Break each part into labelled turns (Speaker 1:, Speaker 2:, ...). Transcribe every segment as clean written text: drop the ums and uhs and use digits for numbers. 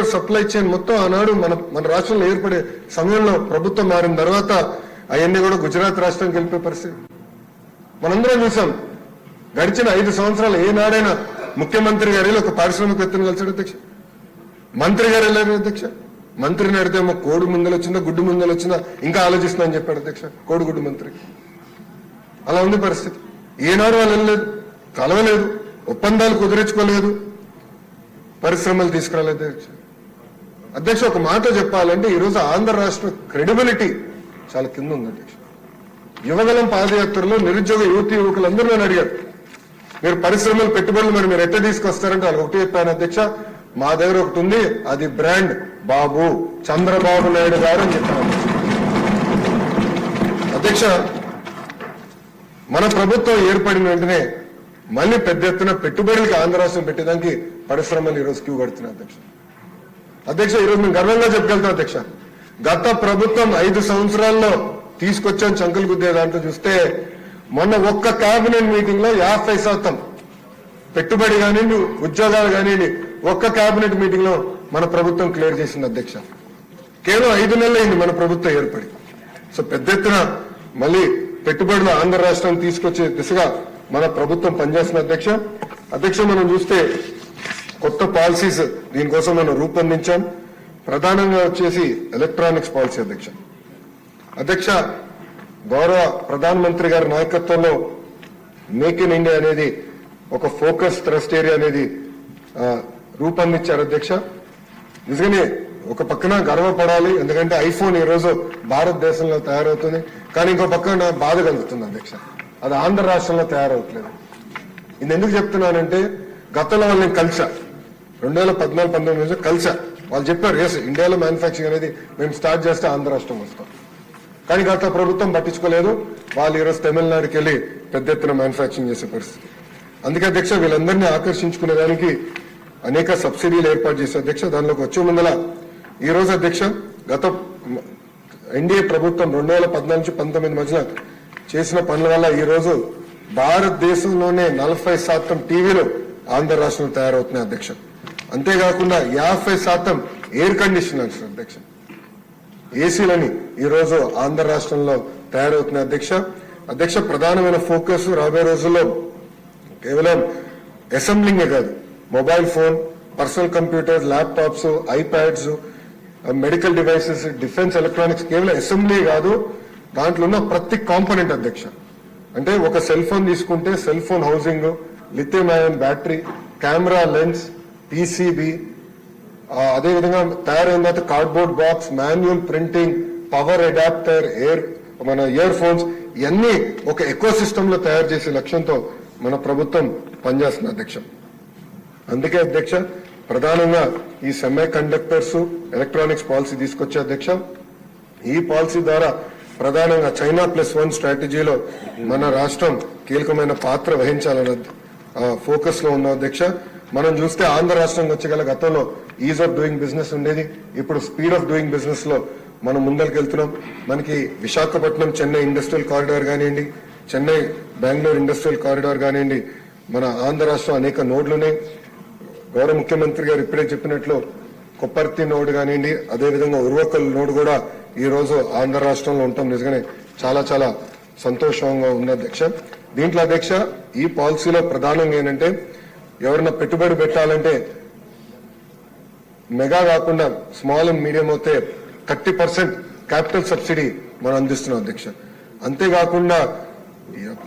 Speaker 1: Particular supply chain మొత్తం ఆనాడు మన రాష్ట్రంలో ఏర్పడే సమయంలో ప్రభుత్వం మారిన తర్వాత అవన్నీ కూడా గుజరాత్ రాష్ట్రానికి వెళ్ళిపోయే పరిస్థితి మనందరం చూసాం. గడిచిన 5 సంవత్సరాలు ఏనాడైనా ముఖ్యమంత్రి గారు ఒక పారిశ్రామికవేత్తను కలిసాడు అధ్యక్ష, మంత్రి గారు వెళ్ళారు అధ్యక్ష. మంత్రిని అడితేమో కోడి ముందలు వచ్చిందా గుడ్డు ముందలు వచ్చిందా ఇంకా ఆలోచిస్తున్నా అని చెప్పాడు అధ్యక్ష, కోడిగుడ్డు మంత్రి. అలా ఉంది పరిస్థితి. ఏనాడు వాళ్ళు వెళ్ళలేదు, కలవలేదు, ఒప్పందాలు కుదిరించుకోలేదు, పరిశ్రమలు తీసుకురాలేదు అధ్యక్ష. ఒక మాట చెప్పాలంటే ఈరోజు ఆంధ్ర రాష్ట్ర క్రెడిబిలిటీ చాలా కింద ఉంది అధ్యక్ష. యువగలం పాదయాత్రలో నిరుద్యోగ యువకులందరూ నన్ను అడిగారు, మీరు పరిశ్రమలు పెట్టుబడులు మీరు ఎట్లా తీసుకొస్తారంటే వాళ్ళు ఒకటి చెప్పాను అధ్యక్ష, మా దగ్గర ఒకటి ఉంది, అది బ్రాండ్ బాబు చంద్రబాబు నాయుడు గారు అని చెప్పాను అధ్యక్ష. మన ప్రభుత్వం ఏర్పడిన వెంటనే మళ్ళీ పెద్ద ఎత్తున పెట్టుబడులకి ఆంధ్ర రాష్ట్రం పెట్టేదానికి పరిశ్రమలు ఈరోజు క్యూ కడుతున్నాయి అధ్యక్ష. అధ్యక్ష ఈరోజు మేము గర్వంగా చెప్పగలుగుతాం అధ్యక్ష, గత ప్రభుత్వం 5 సంవత్సరాల్లో తీసుకొచ్చాను చంకలు గుద్దే దాంట్లో చూస్తే మొన్న ఒక్క కేబినెట్ మీటింగ్ లో 50% పెట్టుబడి కానివ్వండి ఉద్యోగాలు కానివ్వండి ఒక్క కేబినెట్ మీటింగ్ లో మన ప్రభుత్వం క్లియర్ చేసింది అధ్యక్ష. కేవలం 5 నెలలు అయింది మన ప్రభుత్వం ఏర్పడి. సో పెద్ద ఎత్తున మళ్ళీ పెట్టుబడులు ఆంధ్ర రాష్ట్రం తీసుకొచ్చే దిశగా మన ప్రభుత్వం పనిచేస్తున్న అధ్యక్ష. అధ్యక్ష మనం చూస్తే కొత్త పాలసీస్ దీనికోసం మనం రూపొందించాం. ప్రధానంగా వచ్చేసి ఎలక్ట్రానిక్స్ పాలసీ అధ్యక్ష. అధ్యక్ష గౌరవ ప్రధానమంత్రి గారి నాయకత్వంలో మేక్ ఇన్ ఇండియా అనేది ఒక ఫోకస్ థ్రస్ట్ ఏరియా అనేది రూపొందించారు అధ్యక్ష. నిజంగానే ఒక పక్కన గర్వపడాలి, ఎందుకంటే ఐఫోన్ ఈ రోజు భారతదేశంలో తయారవుతుంది, కానీ ఇంకో పక్కన బాధ కలుగుతుంది అధ్యక్ష, అది ఆంధ్ర రాష్ట్రంలో తయారవట్లేదు. ఇది ఎందుకు చెప్తున్నానంటే గతంలో వాళ్ళని కలిసా 2014-19 కలిసా, వాళ్ళు చెప్పారు ఎస్ ఇండియాలో మ్యానుఫ్యాక్చరింగ్ అనేది మేము స్టార్ట్ చేస్తే ఆంధ్ర రాష్ట్రం వస్తాం, కానీ గత ప్రభుత్వం పట్టించుకోలేదు. వాళ్ళు ఈరోజు తమిళనాడుకి వెళ్ళి పెద్ద ఎత్తున మ్యానుఫ్యాక్చరింగ్ చేసే పరిస్థితి. అందుకే అధ్యక్ష వీళ్ళందరినీ ఆకర్షించుకునే దానికి అనేక సబ్సిడీలు ఏర్పాటు చేసే అధ్యక్ష. దానిలోకి వచ్చే ముందల ఈ రోజు అధ్యక్ష గత ఎన్డీఏ ప్రభుత్వం 2014-19 మధ్యన చేసిన పనుల వల్ల ఈ రోజు భారతదేశంలోనే 40% టీవీలు ఆంధ్ర రాష్ట్రంలో తయారవుతున్నాయి అధ్యక్ష. అంతేకాకుండా 50% ఎయిర్ కండిషనర్స్ అధ్యక్ష, ఏసీలని ఈ రోజు ఆంధ్ర రాష్ట్రంలో తయారవుతున్నాయి అధ్యక్ష. అధ్యక్ష ప్రధానమైన ఫోకస్ రాబోయే రోజుల్లో కేవలం అసెంబ్లింగే కాదు, mobile phone, personal computer, laptops, iPads, medical devices, defence electronics, కేవలం అసెంబ్లీ కాదు దాంట్లో ఉన్న ప్రతి కాంపోనెంట్ అధ్యక్ష. అంటే ఒక సెల్ ఫోన్ తీసుకుంటే cell phone housing, lithium ion battery, camera lens, PCB, అదేవిధంగా తయారైన తర్వాత cardboard box, manual printing, power adapter, మన ఇయర్ ఫోన్స్, ఇవన్నీ ఒక ఎకో సిస్టమ్ లో తయారు చేసే లక్ష్యంతో మన ప్రభుత్వం పనిచేస్తుంది అధ్యక్ష. అందుకే అధ్యక్ష ప్రధానంగా ఈ సెమీ కండక్టర్స్ ఎలక్ట్రానిక్స్ పాలసీ తీసుకొచ్చే అధ్యక్ష. ఈ పాలసీ ద్వారా ప్రధానంగా చైనా +1 స్ట్రాటజీలో మన రాష్ట్రం కీలకమైన పాత్ర వహించాలన్న ఫోకస్ లో ఉన్న అధ్యక్ష. మనం చూస్తే ఆంధ్ర రాష్ట్రం వచ్చేగల గతంలో ఈజ్ ఆఫ్ డూయింగ్ బిజినెస్ ఉండేది, ఇప్పుడు స్పీడ్ ఆఫ్ డూయింగ్ బిజినెస్ లో మనం ముందరికి వెళ్తున్నాం. మనకి విశాఖపట్నం చెన్నై ఇండస్ట్రియల్ కారిడార్ కానివ్వండి, చెన్నై బెంగళూరు ఇండస్ట్రియల్ కారిడార్ కానివ్వండి, మన ఆంధ్ర రాష్ట్రం అనేక నోడ్లున్నాయి. గౌరవ ముఖ్యమంత్రి గారు ఇప్పుడే చెప్పినట్లు కొప్పర్తి నోడ్ కానివ్వండి, అదేవిధంగా ఉర్వకల్ నోడ్ కూడా ఈ రోజు ఆంధ్ర రాష్ట్రంలో ఉంటాం. నిజంగానే చాలా చాలా సంతోషంగా ఉంది అధ్యక్ష. దీంట్లో అధ్యక్ష ఈ పాలసీలో ప్రధానంగా ఏంటంటే ఎవరైనా పెట్టుబడి పెట్టాలంటే మెగా కాకుండా స్మాల్ అండ్ మీడియం అయితే 30% క్యాపిటల్ సబ్సిడీ మనం అందిస్తున్నాం అధ్యక్ష. అంతేకాకుండా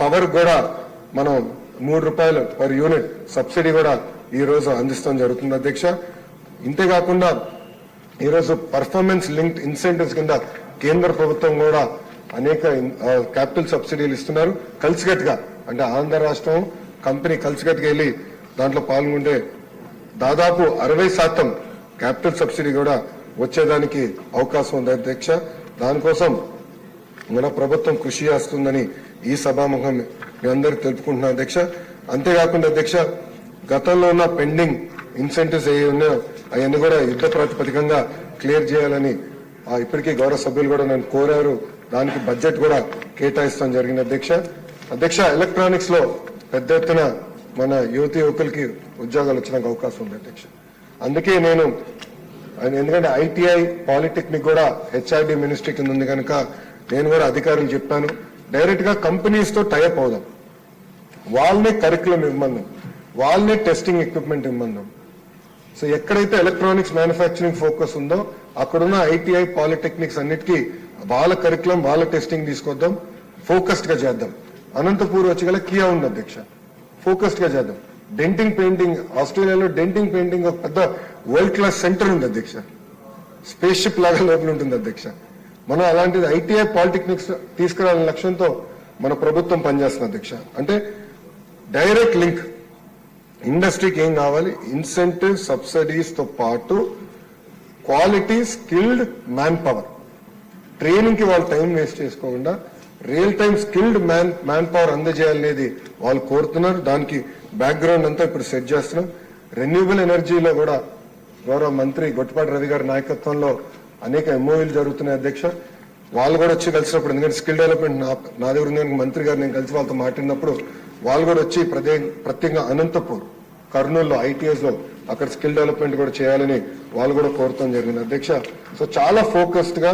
Speaker 1: పవర్ కూడా మనం ₹3 పర్ యూనిట్ సబ్సిడీ కూడా ఈ రోజు అందిస్తాం జరుగుతుంది అధ్యక్ష. ఇంతేకాకుండా ఈరోజు పర్ఫార్మెన్స్ లింక్డ్ ఇన్సెంటివ్స్ కింద కేంద్ర ప్రభుత్వం కూడా అనేక క్యాపిటల్ సబ్సిడీలు ఇస్తున్నారు. కలిసికట్టుగా అంటే ఆంధ్ర రాష్ట్రం కంపెనీ కలిసికట్టుగా వెళ్ళి దాంట్లో పాల్గొంటే దాదాపు 60% క్యాపిటల్ సబ్సిడీ కూడా వచ్చేదానికి అవకాశం ఉంది అధ్యక్ష. దానికోసం మన ప్రభుత్వం కృషి చేస్తుందని ఈ సభాముఖం మీ అందరికి తెలుపుకుంటున్నాం అధ్యక్ష. అంతేకాకుండా అధ్యక్ష గతంలో ఉన్న పెండింగ్ ఇన్సెంటివ్స్ ఏ ఉన్నాయో అవన్నీ కూడా యుద్ధ ప్రాతిపదికంగా క్లియర్ చేయాలని ఇప్పటికీ గౌరవ సభ్యులు కూడా నన్ను కోరారు. దానికి బడ్జెట్ కూడా కేటాయిస్తాం జరిగింది అధ్యక్ష. అధ్యక్ష ఎలక్ట్రానిక్స్ లో పెద్ద ఎత్తున మన యువకులకి ఉద్యోగాలు వచ్చడానికి అవకాశం ఉంది అధ్యక్ష. అందుకే నేను ఎందుకంటే ఐటీఐ పాలిటెక్నిక్ కూడా హెచ్ఆర్డి మినిస్ట్రీ కింద ఉంది కనుక నేను కూడా అధికారులు చెప్పాను, డైరెక్ట్ గా కంపెనీస్ తో టైఅప్ అవుదాం, వాళ్ళనే కరికులం ఇవ్వమన్నాం, వాళ్ళనే టెస్టింగ్ ఎక్విప్మెంట్ ఇవ్వమన్నాం. సో ఎక్కడైతే ఎలక్ట్రానిక్స్ మ్యానుఫ్యాక్చరింగ్ ఫోకస్ ఉందో అక్కడున్న ఐటీఐ పాలిటెక్నిక్స్ అన్నిటికీ వాళ్ళ కరికులం వాళ్ళ టెస్టింగ్ తీసుకొద్దాం, ఫోకస్డ్ గా చేద్దాం. అనంతపూర్ వచ్చి గల కియా ఉంది అధ్యక్ష, ఫోకస్డ్ గా చేద్దాం. డెంటింగ్ పెయింటింగ్, ఆస్ట్రేలియాలో డెంటింగ్ పెయింటింగ్ ఒక పెద్ద వరల్డ్ క్లాస్ సెంటర్ ఉంది అధ్యక్ష, స్పేస్ షిప్ లాగా లోపల ఉంటుంది అధ్యక్ష. మనం అలాంటిది ఐటీఐ పాలిటెక్నిక్స్ తీసుకురావాలనే లక్ష్యంతో మన ప్రభుత్వం పనిచేస్తుంది అధ్యక్ష. అంటే డైరెక్ట్ లింక్ ఇండస్ట్రీకి ఏం కావాలి, ఇన్సెంటివ్ సబ్సిడీస్ తో పాటు quality skilled manpower, training కి వాళ్ళు టైం వేస్ట్ చేసుకోకుండా real time skilled manpower అందజేయాలనేది వాళ్ళు కోరుతున్నారు. దానికి బ్యాక్గ్రౌండ్ అంతా ఇప్పుడు సెట్ చేస్తున్నాం. రెన్యూబుల్ ఎనర్జీలో కూడా గౌరవ మంత్రి గొట్టిపాటి రవి గారి నాయకత్వంలో అనేక ఎంఓయూలు జరుగుతున్నాయి అధ్యక్ష. వాళ్ళు కూడా వచ్చి కలిసినప్పుడు, ఎందుకంటే స్కిల్ డెవలప్మెంట్ నా దగ్గర ఉంది, మంత్రి గారు నేను కలిసి వాళ్ళతో మాట్లాడినప్పుడు వాళ్ళు కూడా వచ్చి ప్రత్యేకంగా అనంతపూర్, కర్నూలులో ఐటీఎస్ లో అక్కడ స్కిల్ డెవలప్మెంట్ కూడా చేయాలని వాళ్ళు కూడా కోరటం జరిగింది అధ్యక్ష. సో చాలా ఫోకస్డ్ గా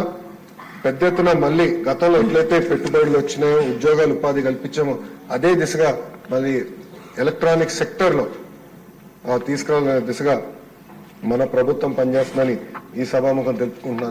Speaker 1: పెద్ద ఎత్తున మళ్ళీ గతంలో ఎట్లయితే పెట్టుబడులు వచ్చినాయో, ఉద్యోగాలు ఉపాధి కల్పించామో అదే దిశగా మళ్ళీ ఎలక్ట్రానిక్ సెక్టర్ లో తీసుకురావాలనే దిశగా మన ప్రభుత్వం పనిచేస్తుందని ఈ సభాముఖం తెలుపుకుంటున్నా.